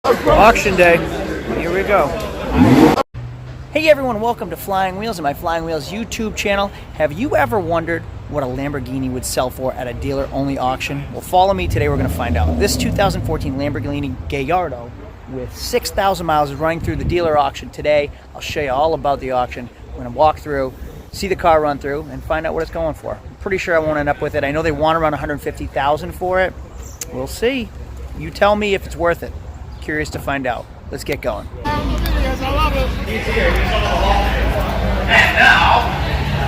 Auction day. Here we go. Hey everyone, welcome to Flying Wheels and my Flying Wheels YouTube channel. Have you ever wondered what a Lamborghini would sell for at a dealer-only auction? Well, follow me today, we're going to find out. This 2014 Lamborghini Gallardo with 6,000 miles is running through the dealer auction today. I'll show you all about the auction. We're going to walk through, see the car run through, and find out what it's going for. I'm pretty sure I won't end up with it. I know they want around $150,000 for it. We'll see. You tell me if it's worth it. Curious to find out. Let's get going. I love it. And now,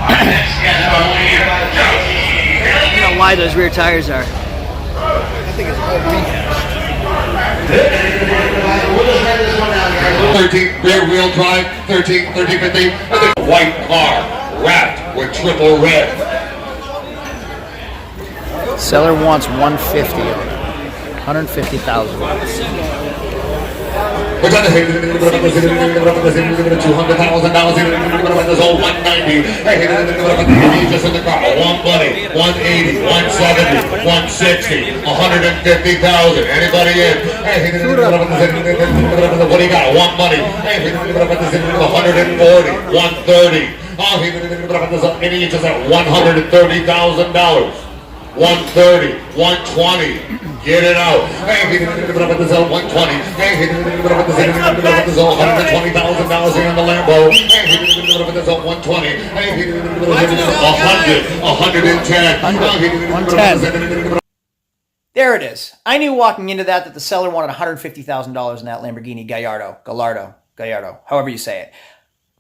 our next guest I don't know why those rear tires are. I think it's all rehashed. 13 rear wheel drive, 1350. White car, wrapped with triple red. Seller wants 150 on it. 150,000. We're done $200,000, $190, just in the car, one money, 180, 170, 160, 150,000. Anybody in? What do you got? One money, 140, 130. Any just at $130,000. 130, 120. Get it out. Hey, 120. Hey, $120,000 here in the Lambo. Hey, 120. Hey, 110. There it is. I knew walking into that the seller wanted $150,000 in that Lamborghini Gallardo, however you say it.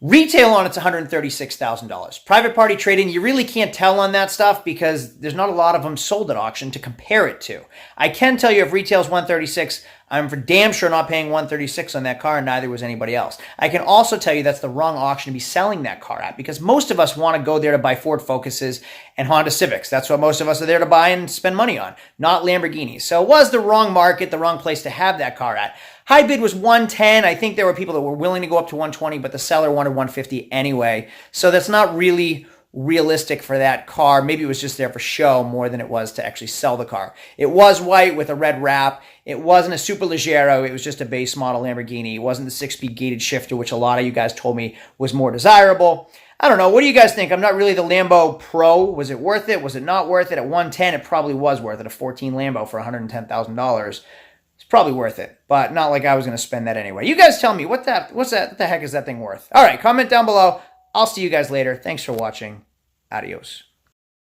Retail on it's $136,000. Private party trading, you really can't tell on that stuff because there's not a lot of them sold at auction to compare it to. I can tell you if retail's $136, I'm for damn sure not paying $136 on that car, and neither was anybody else. I can also tell you that's the wrong auction to be selling that car at because most of us want to go there to buy Ford Focuses and Honda Civics. That's what most of us are there to buy and spend money on, not Lamborghinis. So it was the wrong market, the wrong place to have that car at. High bid was 110. I think there were people that were willing to go up to 120, but the seller wanted 150 anyway. So that's not really realistic for that car. Maybe it was just there for show more than it was to actually sell the car. It was white with a red wrap. It wasn't a Superleggero. It was just a base model Lamborghini. It wasn't the 6-speed gated shifter, which a lot of you guys told me was more desirable. I don't know. What do you guys think? I'm not really the Lambo pro. Was it worth it? Was it not worth it? At 110, it probably was worth it. A 14 Lambo for $110,000. It's probably worth it, but not like I was going to spend that anyway. You guys tell me, what the heck is that thing worth? All right, comment down below. I'll see you guys later. Thanks for watching. Adios.